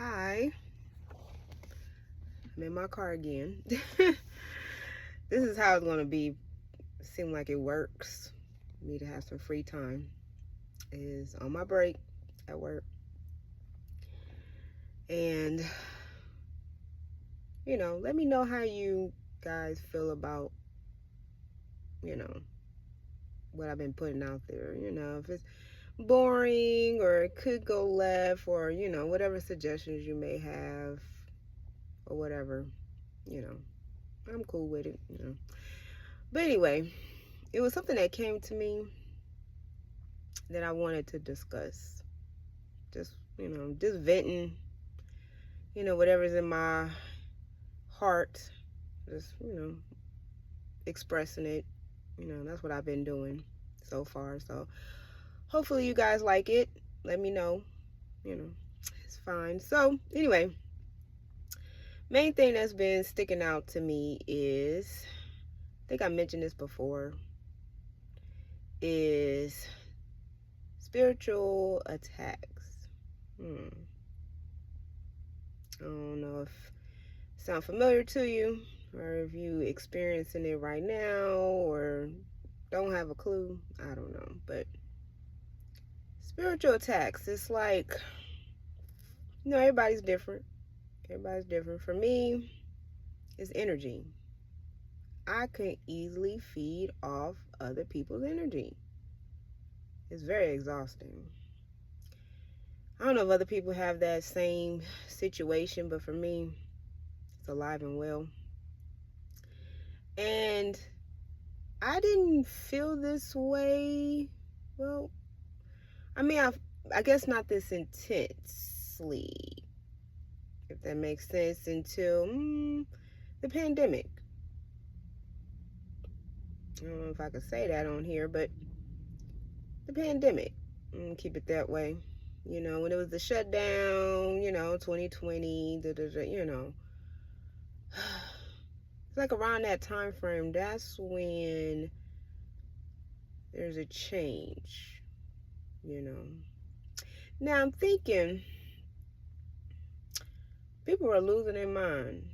Hi, I'm in my car again. This is how it's gonna be. Seem like it works. Me to have some free time is on my break at work, and let me know how you guys feel about you know what I've been putting out there. If it's boring or it could go left, or whatever suggestions you may have or whatever. You know, I'm cool with it. But anyway, it was something that came to me that I wanted to discuss. Just venting, whatever's in my heart, just, expressing it. That's what I've been doing so far. So hopefully you guys like it. Let me know. You know, it's fine. So anyway, main thing that's been sticking out to me is, I think I mentioned this before, is spiritual attacks. I don't know if it sounds familiar to you, or if you experiencing it right now, or don't have a clue. I don't know. But spiritual attacks, it's like, everybody's different. Everybody's different. For me, it's energy. I can easily feed off other people's energy. It's very exhausting. I don't know if other people have that same situation, but for me, it's alive and well. And I didn't feel this way. Well, I guess not this intensely, if that makes sense, until the pandemic. I don't know if I could say that on here, but the pandemic. Keep it that way. When it was the shutdown, 2020, it's like around that time frame, that's when there's a change. Now I'm thinking people are losing their mind,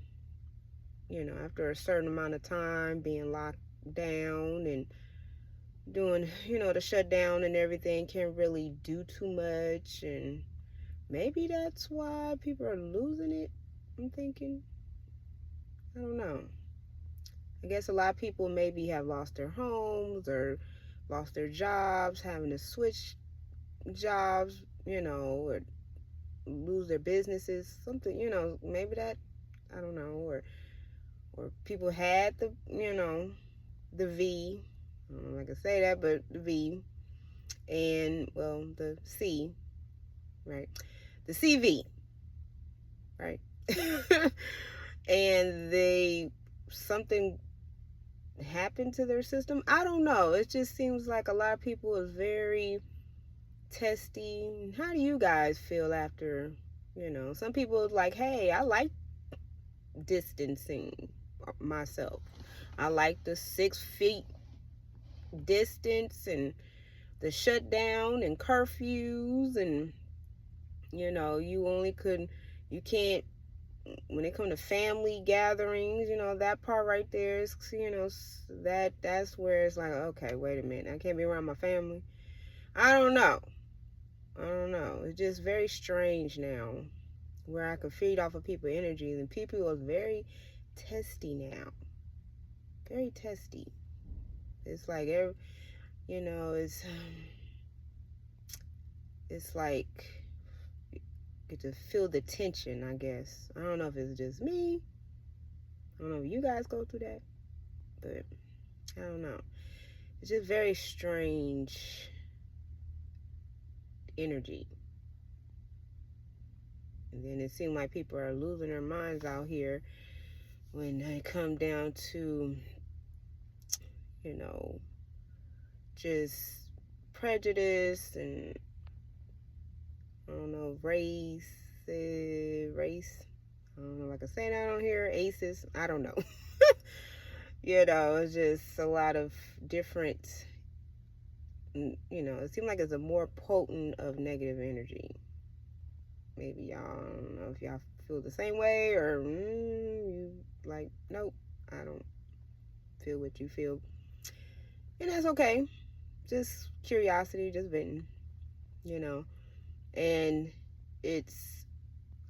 after a certain amount of time being locked down and doing, the shutdown and everything, can't really do too much. And maybe that's why people are losing it. I'm thinking, I don't know. I guess a lot of people maybe have lost their homes or lost their jobs, having to switch jobs, or lose their businesses, something, maybe that, I don't know, or people had the V, I don't know if I can say that, but the V, and, well, the C, right, the CV, right, and something happened to their system. I don't know, it just seems like a lot of people is very testy. How do you guys feel after, some people like, hey, I like distancing myself. I like the 6 feet distance and the shutdown and curfews, and you can't, when it comes to family gatherings, that part right there is, that's where it's like, okay, wait a minute, I can't be around my family. I don't know. It's just very strange now, where I could feed off of people's energies, and people are very testy now. Very testy. It's like it's like you get to feel the tension, I guess. I don't know if it's just me. I don't know if you guys go through that, but I don't know. It's just very strange energy. And then it seems like people are losing their minds out here when they come down to, you know, just prejudice and, I don't know, race. I don't know if I can say that on here. Aces. I don't know. It's just a lot of different, it seems like it's a more potent of negative energy. Maybe y'all, I don't know if y'all feel the same way, or you like, nope, I don't feel what you feel. And that's okay. Just curiosity, just venting, you know. And it's,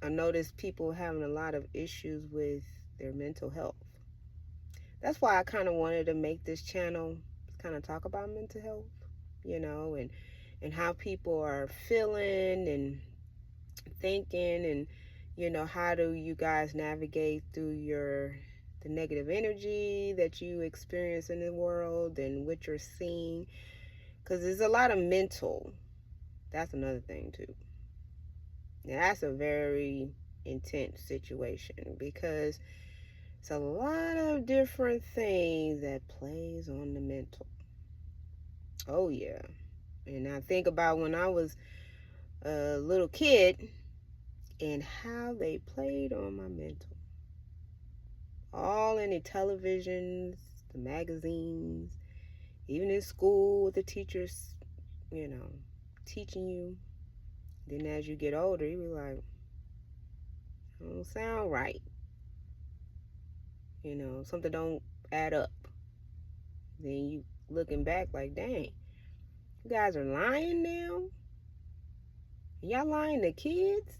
I notice people having a lot of issues with their mental health. That's why I kind of wanted to make this channel kind of talk about mental health, and how people are feeling and thinking, and how do you guys navigate through the negative energy that you experience in the world and what you're seeing, because there's a lot of mental. That's another thing too. Now, that's a very intense situation, because it's a lot of different things that plays on the mental. Oh yeah. And I think about when I was a little kid and how they played on my mental. All in the televisions, the magazines, even in school with the teachers, teaching you. Then as you get older, you be like, don't sound right. Something don't add up. Then you looking back like, dang, you guys are lying now? Y'all lying to kids?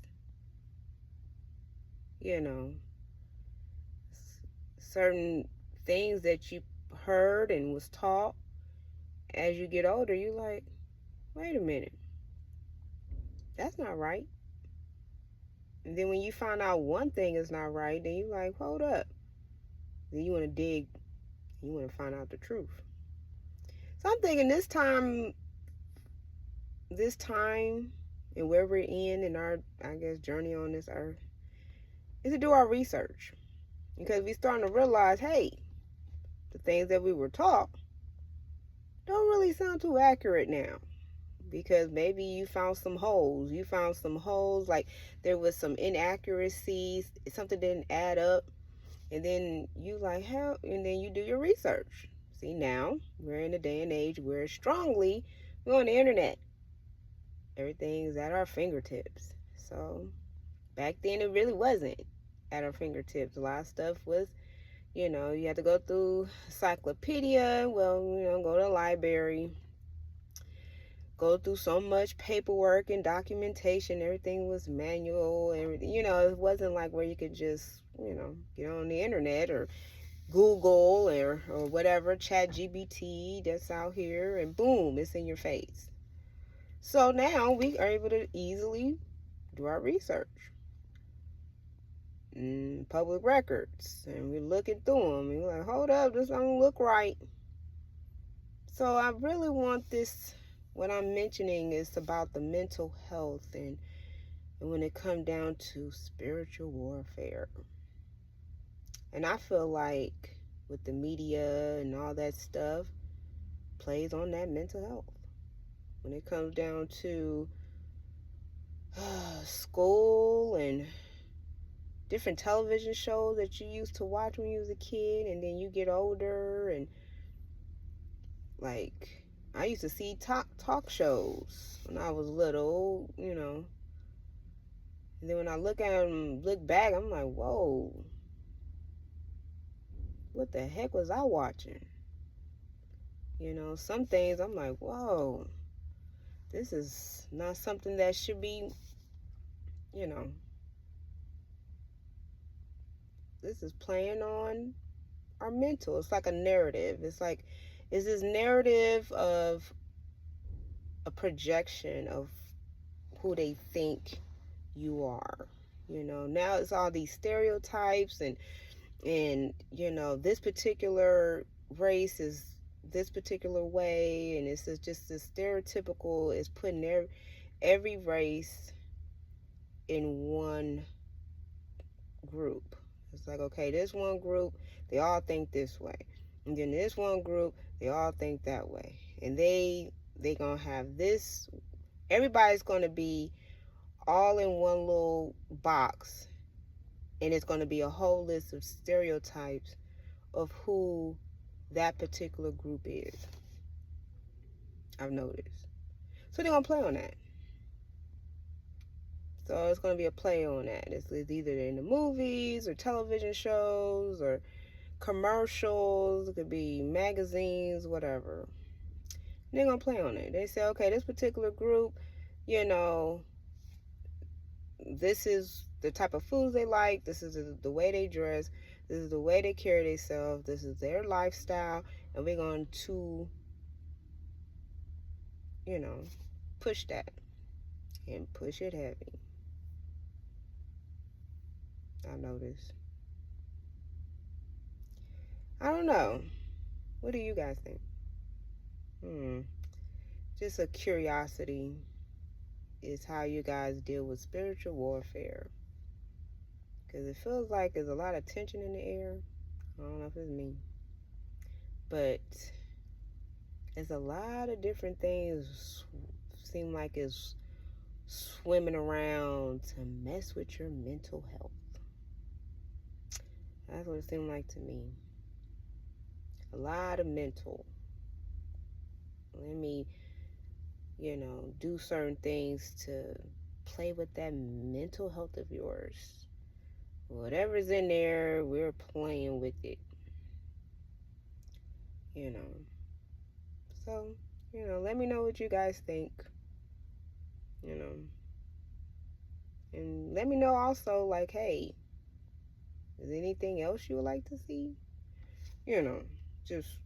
Certain things that you heard and was taught, as you get older, you like, wait a minute, that's not right. And then when you find out one thing is not right, then you like, hold up. Then you want to dig, you want to find out the truth. So I'm thinking this time and where we're in our, I guess, journey on this earth, is to do our research. Because we're starting to realize, hey, the things that we were taught don't really sound too accurate now. Because maybe you found some holes. Like there was some inaccuracies, something didn't add up. And then you like, hell, and then you do your research. See, now we're in a day and age where we're on the internet. Everything's at our fingertips. So back then it really wasn't at our fingertips. A lot of stuff was, you had to go through encyclopedia. Well, go to the library, go through so much paperwork and documentation. Everything was manual. Everything, it wasn't like where you could just, get on the internet or Google or whatever, ChatGPT that's out here, and boom, it's in your face. So now we are able to easily do our research. Public records, and we're looking through them, and we're like, hold up, this don't look right. So I really want this, what I'm mentioning is about the mental health, and when it comes down to spiritual warfare. And I feel like with the media and all that stuff, plays on that mental health. When it comes down to school and different television shows that you used to watch when you was a kid, and then you get older, and like I used to see talk shows when I was little, and then when I look back, I'm like, whoa, what the heck was I watching? Some things I'm like, whoa, this is not something that should be, this is playing on our mental. It's like a narrative. It's like, is this narrative of a projection of who they think you are? Now it's all these stereotypes, and this particular race is this particular way, and it's just this stereotypical is putting every race in one group. It's like, okay, this one group, they all think this way, and then this one group, they all think that way, and they gonna have this. Everybody's gonna be all in one little box, and it's gonna be a whole list of stereotypes of who that particular group is. I've noticed. So they're gonna play on that. So it's going to be a play on that. It's either in the movies or television shows or commercials. It could be magazines, whatever. They're going to play on it. They say, okay, this particular group, you know, this is the type of foods they like. This is the way they dress. This is the way they carry themselves. This is their lifestyle. And we're going to, you know, push that and push it heavy. I noticed. I don't know. What do you guys think? Just a curiosity is how you guys deal with spiritual warfare. Because it feels like there's a lot of tension in the air. I don't know if it's me. But there's a lot of different things seem like it's swimming around to mess with your mental health. That's what it seemed like to me. A lot of mental. Let me, do certain things to play with that mental health of yours. Whatever's in there, we're playing with it. So, let me know what you guys think. And let me know also, like, hey, is anything else you would like to see? Just,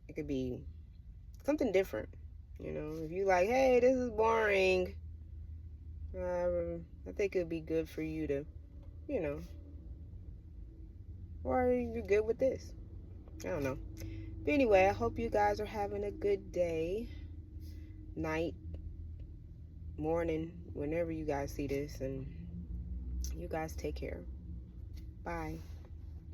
it could be something different. If you like, hey, this is boring, I think it would be good for you to, or you're good with this. I don't know. But anyway, I hope you guys are having a good day, night, morning, whenever you guys see this, and you guys take care. Bye.